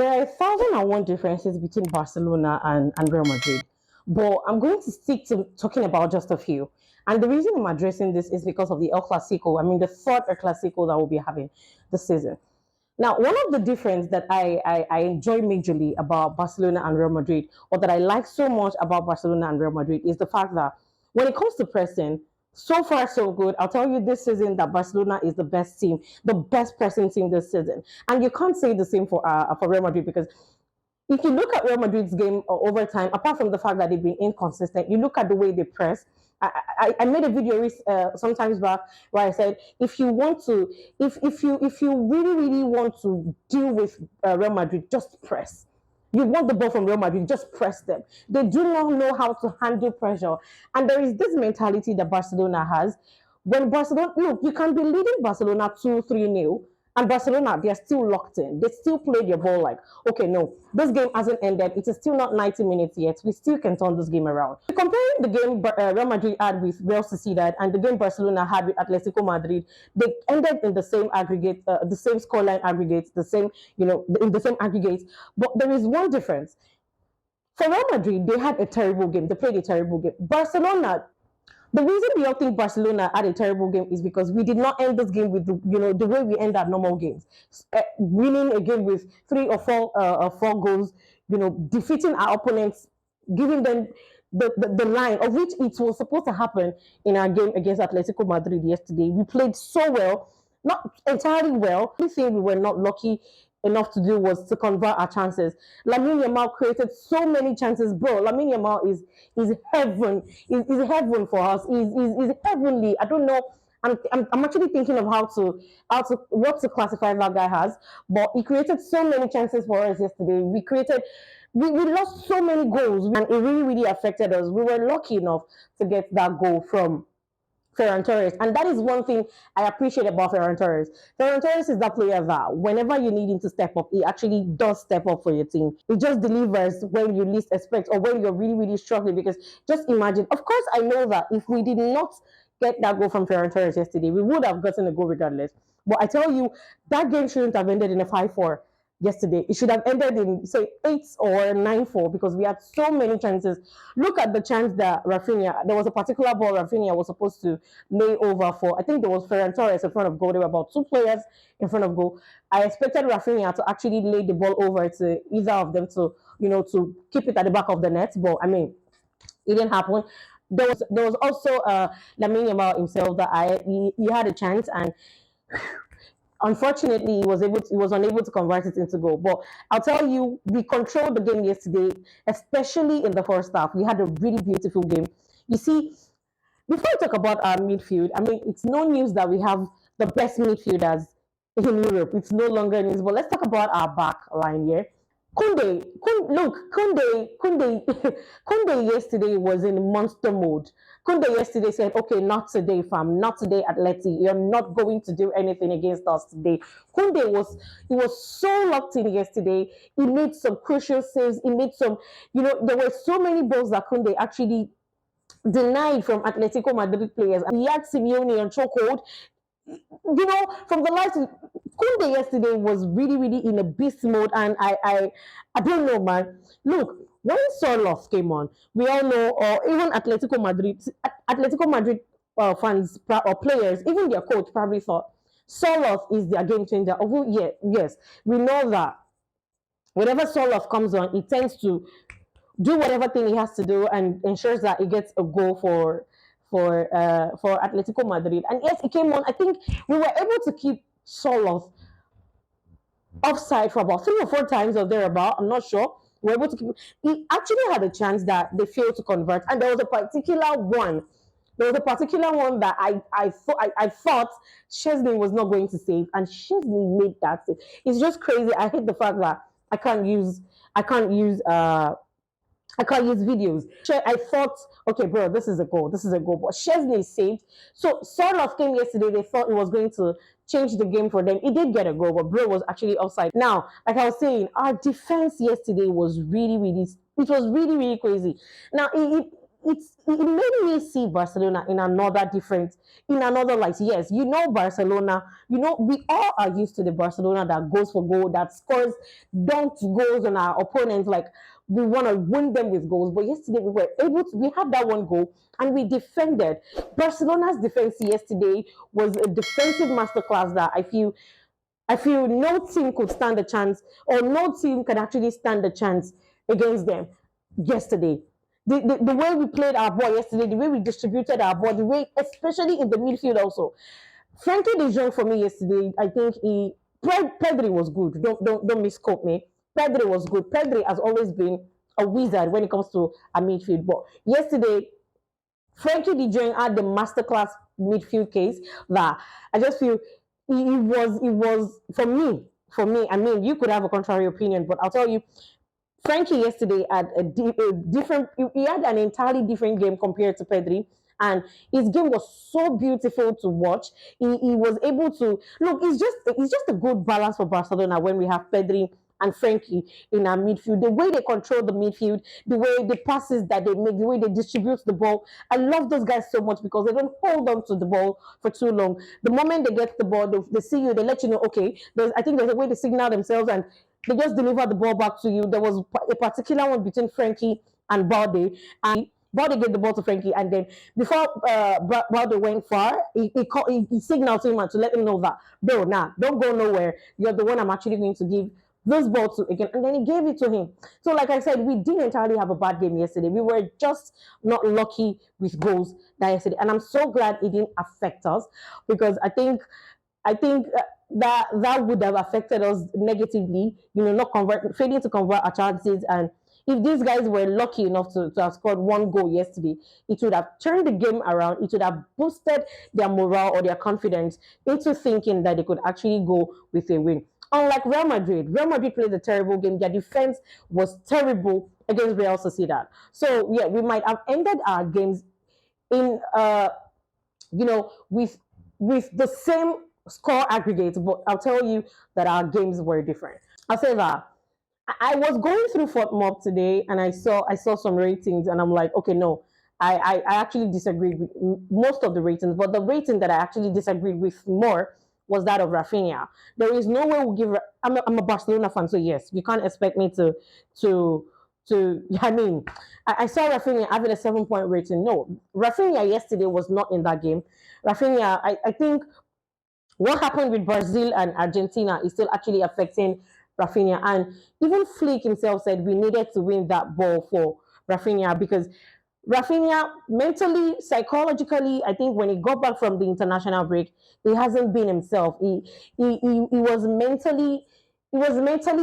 There are 1,001 differences between Barcelona and Real Madrid, but I'm going to stick to talking about just a few. And the reason I'm addressing this is because of the El Clasico. I mean, the third El Clasico that we'll be having this season. Now, one of the difference that I enjoy majorly about Barcelona and Real Madrid, or that I like so much about Barcelona and Real Madrid, is the fact that when it comes to pressing, so far so good. I'll tell you this season that Barcelona is the best team, the best pressing team this season, and you can't say the same for Real Madrid because if you look at Real Madrid's game over time, apart from the fact that they've been inconsistent, you look at the way they press. I made a video sometimes back where I said if you want to, if you really want to deal with Real Madrid, just press. You want the ball from Real Madrid, just press them. They do not know how to handle pressure, and there is this mentality that Barcelona has. When Barcelona, look, you can be leading Barcelona 2-3 nil, and Barcelona, they're still locked in. They still play their ball like, okay, no, this game hasn't ended. It is still not 90 minutes yet. We still can turn this game around. Comparing the game Real Madrid had with Real Sociedad and the game Barcelona had with Atletico Madrid, they ended in the same aggregate, the same scoreline aggregates, the same, in the same aggregates. But there is one difference. For Real Madrid, they had a terrible game. They played a terrible game. Barcelona, the reason we all think Barcelona had a terrible game is because we did not end this game with the way we end our normal games, winning a game with three or four goals, defeating our opponents, giving them the line of which it was supposed to happen in our game against Atletico Madrid yesterday. We played so well, not entirely well. The only thing we were not lucky enough to do was to convert our chances. Lamine Yamal created so many chances, bro. Lamine Yamal is heaven, is heaven for us. Is heavenly. I don't know. I'm actually thinking of how to what to classify that guy as, but he created so many chances for us yesterday. We lost so many goals, and it really affected us. We were lucky enough to get that goal from Ferran Torres. And that is one thing I appreciate about Ferran Torres. Ferran Torres is that player that whenever you need him to step up, he actually does step up for your team. He just delivers when you least expect or when you're really struggling. Because just imagine, of course, I know that if we did not get that goal from Ferran Torres yesterday, we would have gotten a goal regardless. But I tell you, that game shouldn't have ended in a 5-4 yesterday. It should have ended in say 8 or 9-4 because we had so many chances. Look at the chance that Raphinha. There was a particular ball Raphinha was supposed to lay over for. I think there was Ferran Torres in front of goal. There were about two players in front of goal. I expected Raphinha to actually lay the ball over to either of them to keep it at the back of the net. But I mean, it didn't happen. There was also Lamine Yamal himself that he had a chance and unfortunately he was unable to convert it into goal. But I'll tell you, we controlled the game yesterday, especially in the first half. We had a really beautiful game. You see, before I talk about our midfield, I mean, it's no news that we have the best midfielders in Europe. It's no longer news. But let's talk about our back line here. Kunde Kunde yesterday was in monster mode. Kunde yesterday said, okay, not today, fam, not today, Atleti. You're not going to do anything against us today. He was so locked in yesterday. He made some crucial saves. He made some, there were so many balls that Kunde actually denied from Atletico Madrid players. He had Simeone on chokehold. From the last Kunde yesterday was really in a beast mode, and I don't know, man. Look, when Sorloth came on, we all know, or even Atletico Madrid fans or players, even their coach probably thought Sorloth is their game changer. Although, yeah, yes, we know that whenever Sorloth comes on, he tends to do whatever thing he has to do and ensures that he gets a goal for Atletico Madrid. And yes, it came on. I think we were able to keep Sorloth offside for about 3 or 4 times or thereabout. I'm not sure. We were able to keep. He actually had a chance that they failed to convert, and there was a particular one. There was a particular one that I thought Chesney was not going to save, and Chesney made that save. It's just crazy. I hate the fact that I can't use videos. I thought, okay, bro, this is a goal. This is a goal. But Chesney saved. So Sorloth came yesterday. They thought it was going to change the game for them. He did get a goal, but bro was actually offside. Now, like I was saying, our defense yesterday was it was really crazy. Now, it made me see Barcelona in another light. Yes, you know Barcelona. You know we all are used to the Barcelona that goes for goal, that scores dunked goals on our opponents. Like we want to win them with goals. But yesterday we were able to. We had that one goal and we defended. Barcelona's defense yesterday was a defensive masterclass that I feel no team could stand a chance, or no team can actually stand a chance against them yesterday. The way we played our ball yesterday, the way we distributed our ball, the way, especially in the midfield also. Frankie de Jong for me yesterday, I think Pedri was good. Don't misquote me. Pedri was good. Pedri has always been a wizard when it comes to a midfield. But yesterday, Frankie de Jong had the masterclass midfield case that I just feel it was for me. I mean, you could have a contrary opinion, but I'll tell you, Frankie yesterday had a different. He had an entirely different game compared to Pedri, and his game was so beautiful to watch. He was able to look. It's just a good balance for Barcelona when we have Pedri and Frankie in our midfield. The way they control the midfield, the way the passes that they make, the way they distribute the ball. I love those guys so much because they don't hold on to the ball for too long. The moment they get the ball, they see you, they let you know, okay, I think there's a way to signal themselves and they just deliver the ball back to you. There was a particular one between Frankie and Balde, and Balde gave the ball to Frankie, and then before Balde went far, he signaled to him to let him know that, bro, nah, don't go nowhere. You're the one I'm actually going to give this ball to again, and then he gave it to him. So, like I said, we didn't entirely have a bad game yesterday. We were just not lucky with goals that yesterday, and I'm so glad it didn't affect us because I think that would have affected us negatively. Not failing to convert our chances. And if these guys were lucky enough to have scored one goal yesterday, it would have turned the game around. It would have boosted their morale or their confidence into thinking that they could actually go with a win. Unlike Real Madrid played a terrible game. Their defense was terrible against Real Sociedad. So yeah, we might have ended our games in with the same score aggregate, but I'll tell you that our games were different. I'll say that I was going through FOTMOB today and I saw some ratings and I'm like, okay, no, I actually disagreed with most of the ratings, but the rating that I actually disagreed with more was that of Raphinha. There is no way we'll give. I'm a Barcelona fan, so yes, you can't expect me to I mean, I saw Raphinha having a 7 point rating. No, Raphinha yesterday was not in that game. Raphinha, I think what happened with Brazil and Argentina is still actually affecting Raphinha. And even Flick himself said we needed to win that ball for Raphinha because Raphinha mentally, psychologically, I think when he got back from the international break, he hasn't been himself. He was mentally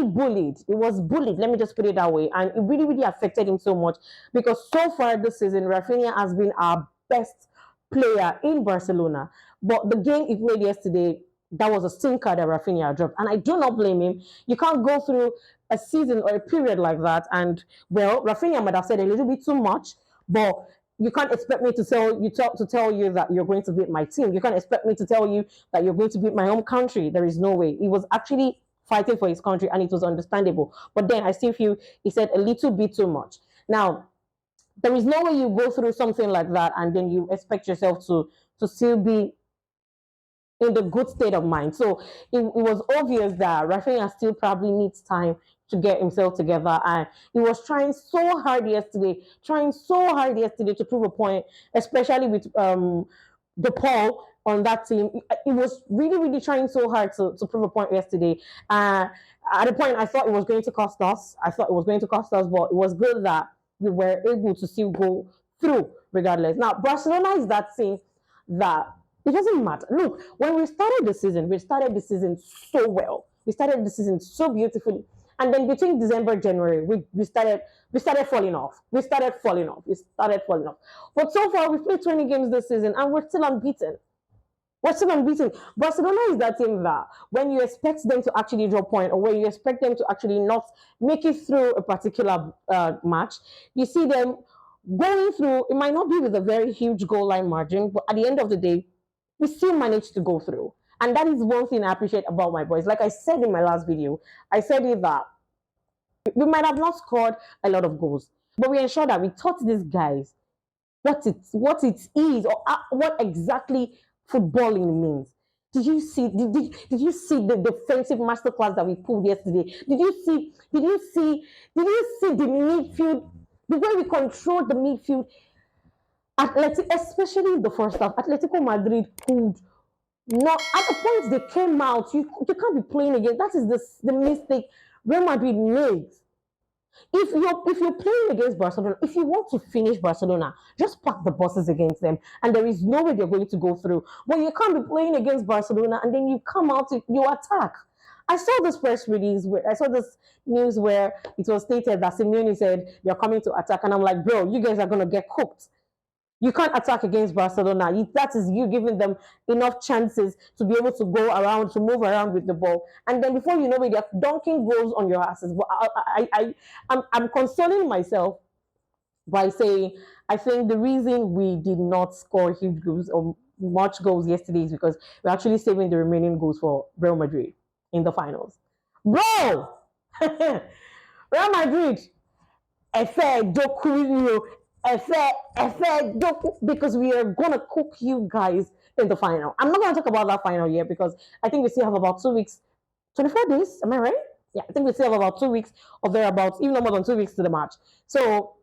bullied. He was bullied. Let me just put it that way, and it really, really affected him so much because so far this season, Raphinha has been our best player in Barcelona. But the game he played yesterday, that was a stinker that Raphinha dropped, and I do not blame him. You can't go through a season or a period like that, and well, Raphinha might have said a little bit too much, but you can't expect me to tell you that you're going to beat my team. You can't expect me to tell you that you're going to beat my home country. There is no way. He was actually fighting for his country, and it was understandable. But then I still feel he said a little bit too much. Now, there is no way you go through something like that and then you expect yourself to still be in the good state of mind. So it was obvious that Rafinha still probably needs time to get himself together. And he was trying so hard yesterday to prove a point, especially with the Paul on that team. He was really, really trying so hard to prove a point yesterday. At the point, I thought it was going to cost us. But it was good that we were able to still go through regardless. Now, Barcelona is that team that it doesn't matter. Look, when we started the season so well. We started the season so beautifully. And then between December, January, we started falling off. But so far, we've played 20 games this season and we're still unbeaten. Barcelona is that team that when you expect them to actually draw point or when you expect them to actually not make it through a particular match, you see them going through. It might not be with a very huge goal line margin, but at the end of the day, we still manage to go through. And that is one thing I appreciate about my boys. Like I said in my last video, I said it that we might have not scored a lot of goals, but we ensure that we taught these guys what it is, or what exactly footballing means. Did you see the defensive masterclass that we pulled yesterday? Did you see the midfield, the way we controlled the midfield? Especially in the first half, Atletico Madrid could not, at the point they came out. You can't be playing again. That is the mistake Real Madrid makes. If you're playing against Barcelona, if you want to finish Barcelona, just park the buses against them, and there is no way they're going to go through. But you can't be playing against Barcelona and then you come out, you attack. I saw this press release where I saw this news where it was stated that Simeone said they're coming to attack, and I'm like, bro, you guys are gonna get cooked. You can't attack against Barcelona. That is you giving them enough chances to be able to go around, to move around with the ball, and then before you know it, they're dunking goals on your asses. But I'm consoling myself by saying I think the reason we did not score huge goals or much goals yesterday is because we're actually saving the remaining goals for Real Madrid in the finals. Bro, Real Madrid, because we are gonna cook you guys in the final. I'm not gonna talk about that final yet because I think we still have about 2 weeks, 24 days. Am I right? Yeah, I think we still have about 2 weeks or thereabouts, even more than 2 weeks to the match. So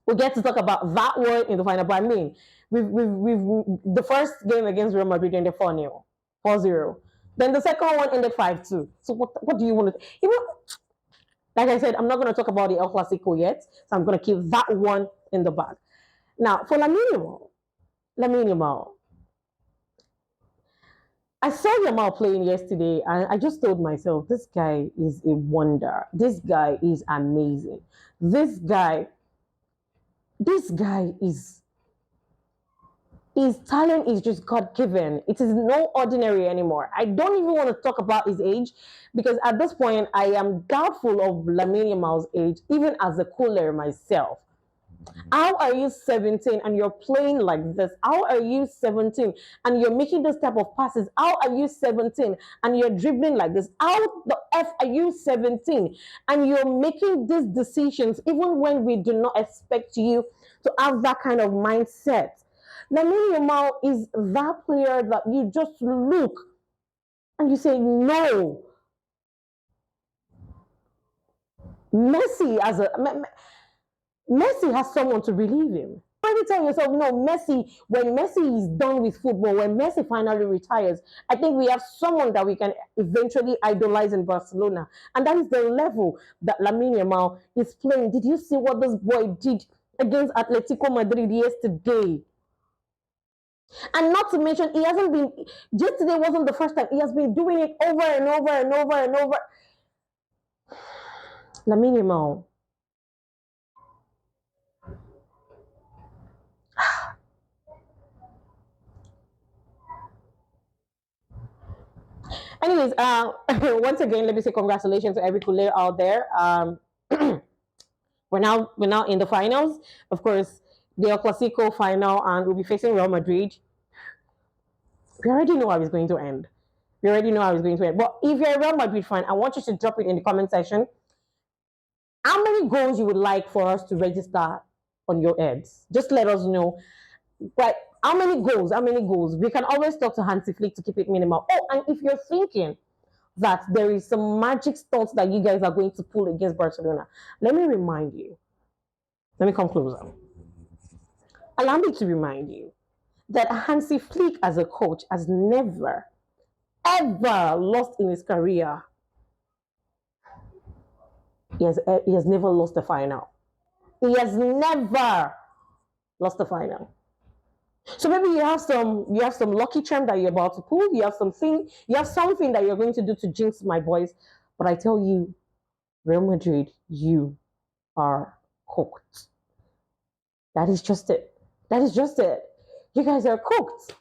we'll get to talk about that one in the final. But I mean, we've the first game against Real Madrid ended 4-0, 4-0. Then the second one ended 5-2. So what do you want to? Even like I said, I'm not going to talk about the El Clasico yet, so I'm going to keep that one in the bag. Now, for Lamine Yamal, I saw Yamal playing yesterday, and I just told myself, this guy is a wonder. This guy is amazing. This guy is his talent is just God given. It is no ordinary anymore. I don't even want to talk about his age because at this point I am doubtful of Lamine Yamal's age, even as a cooler myself. How are you 17 and you're playing like this? How are you 17 and you're making this type of passes? How are you 17 and you're dribbling like this? How the F are you 17 and you're making these decisions even when we do not expect you to have that kind of mindset? Lamine Yamal is that player that you just look and you say, no. Messi has someone to relieve him. When you tell yourself, no, when Messi is done with football, when Messi finally retires, I think we have someone that we can eventually idolize in Barcelona. And that is the level that Lamine Yamal is playing. Did you see what this boy did against Atletico Madrid yesterday? And not to mention, he hasn't been, yesterday wasn't the first time. He has been doing it over and over and over and over. Lamine Yamal. Anyways, once again, let me say congratulations to every cooler out there. We're now in the finals. Of course, the El Clasico final, and we'll be facing Real Madrid. We already know how it's going to end. We already know how it's going to end. But if you're a Real Madrid fan, I want you to drop it in the comment section. How many goals you would like for us to register on your heads? Just let us know. But how many goals? How many goals? We can always talk to Hansi Flick to keep it minimal. Oh, and if you're thinking that there is some magic stunts that you guys are going to pull against Barcelona, let me remind you. Let me come closer. Allow me to remind you that Hansi Flick as a coach has never, ever lost in his career. He has never lost a final. He has never lost a final. So maybe you have some lucky charm that you're about to pull. You have something that you're going to do to jinx my boys. But I tell you, Real Madrid, you are cooked. That is just it. That is just it. You guys are cooked.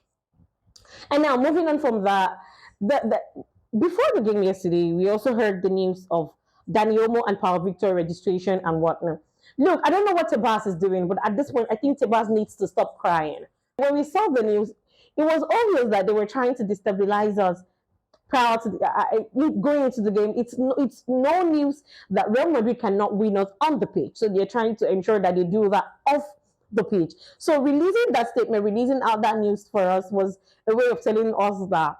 And now moving on from that, before the game yesterday, we also heard the news of Dani and Power Victor registration and whatnot. Look, I don't know what Tebas is doing, but at this point, I think Tebas needs to stop crying. When we saw the news, it was obvious that they were trying to destabilize us prior to going into the game. It's no news that Real Madrid cannot win us on the pitch. So they're trying to ensure that they do that off the pitch. So releasing that statement, releasing out that news for us was a way of telling us that,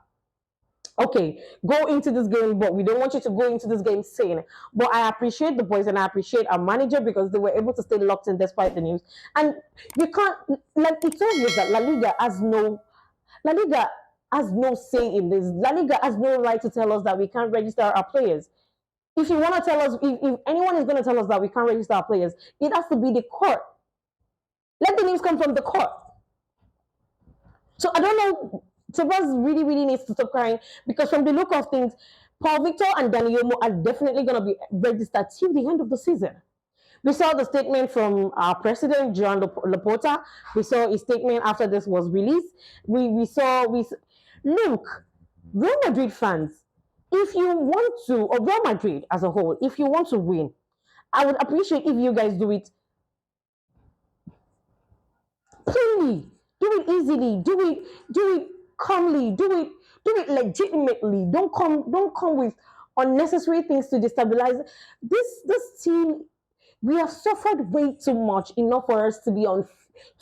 okay, go into this game, but we don't want you to go into this game sane. But I appreciate the boys and I appreciate our manager because they were able to stay locked in despite the news. And you can't, like, it's obvious that La Liga has no say in this. La Liga has no right to tell us that we can't register our players. If you want to tell us, if anyone is going to tell us that we can't register our players, it has to be the court. Let the news come from the court. So I don't know. Tebas really, really needs to stop crying because from the look of things, Paul Victor and Dani are definitely going to be registered till the end of the season. We saw the statement from our president, John Laporta. We saw his statement after this was released. Look, Real Madrid fans, if you want to, or Real Madrid as a whole, if you want to win, I would appreciate if you guys do it plainly, do it easily, do it calmly, do it legitimately. Don't come with unnecessary things to destabilize this team. We have suffered way too much enough for us to be on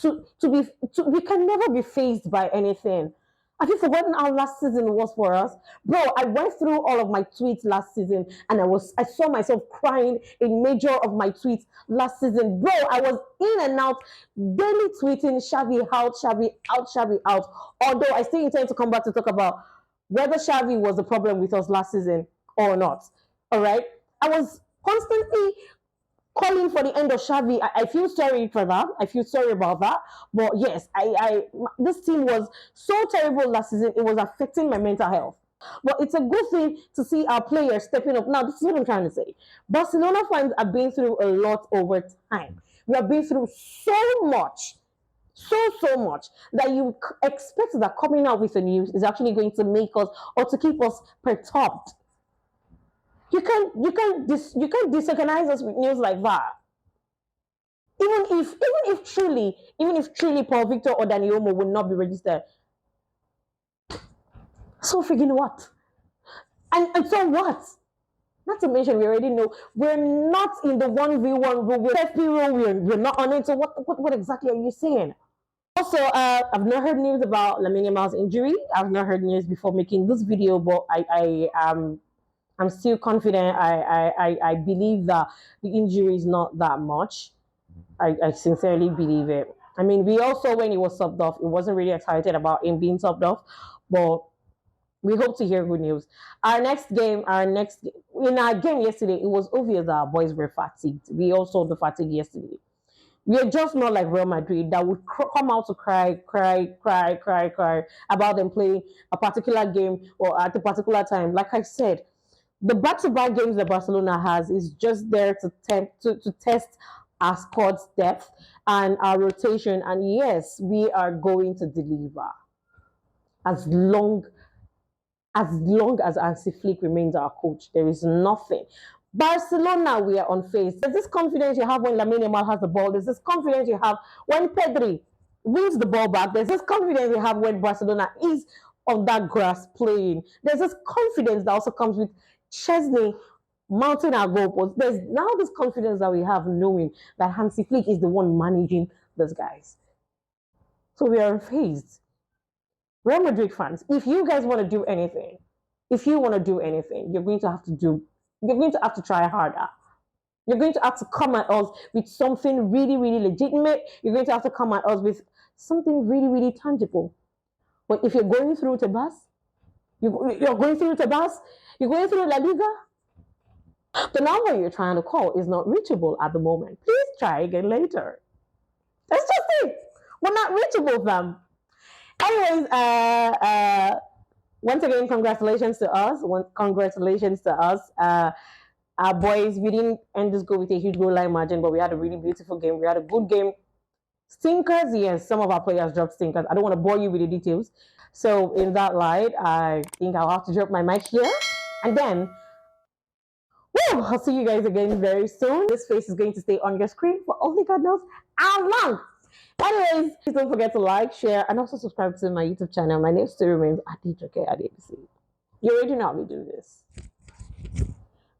we can never be faced by anything. Have you forgotten how last season was for us? Bro, I went through all of my tweets last season and I saw myself crying in major of my tweets last season. Bro, I was in and out, daily tweeting Xavi out, Xavi out, Xavi out. Although I still intend to come back to talk about whether Xavi was the problem with us last season or not. All right? I was constantly calling for the end of Xavi. I feel sorry for that. I feel sorry about that. But yes, this team was so terrible last season. It was affecting my mental health. But it's a good thing to see our players stepping up. Now, this is what I'm trying to say. Barcelona fans have been through a lot over time. We have been through so much, so much that you expect that coming out with the news is actually going to make us or to keep us perturbed. You can't disorganize us with news like that. Even if truly Paul Victor or Dani Olmo would not be registered. So freaking what? And so what? Not to mention, we already know we're not in the 1v1 rule. We're not on it. So what exactly are you saying? Also, I've not heard news about Lamine Yamal's injury. I've not heard news before making this video, but I'm still confident. I believe that the injury is not that much. I sincerely believe it. I mean, we also, when he was subbed off, it wasn't really excited about him being subbed off, but we hope to hear good news. In our game yesterday, it was obvious that our boys were fatigued. We all saw the fatigue yesterday. We are just not like Real Madrid that would come out to cry about them playing a particular game or at a particular time. Like I said, the back-to-back games that Barcelona has is just there to test our squad's depth and our rotation. And yes, we are going to deliver as long as Hansi Flick remains our coach. There is nothing. Barcelona, we are unfazed. There's this confidence you have when Lamine Yamal has the ball. There's this confidence you have when Pedri wins the ball back. There's this confidence you have when Barcelona is on that grass playing. There's this confidence that also comes with Chesney mounting our goalposts. There's now this confidence that we have knowing that Hansi Flick is the one managing those guys. So we are unfazed. Real Madrid fans, if you guys want to do anything, you're going to have to try harder. You're going to have to come at us with something really, really legitimate. You're going to have to come at us with something really, really tangible. But if you're going through Tebas, you're going through La Liga, the number you're trying to call is not reachable at the moment. Please try again later. That's just it. We're not reachable, fam. Anyways, once again, congratulations to us. Our boys, we didn't end this goal with a huge goal line margin, but we had a really beautiful game. We had a good game. Stinkers, yes, some of our players dropped stinkers. I don't want to bore you with the details. So in that light, I think I'll have to drop my mic here. And then, I'll see you guys again very soon. This face is going to stay on your screen for only God knows how long. Anyways, please don't forget to like, share, and also subscribe to my YouTube channel. My name still remains Atletico. You already know how we do this.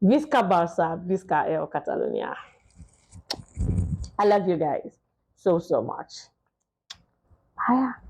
Visca Barça, Visca El Catalonia. I love you guys. so much. Bye.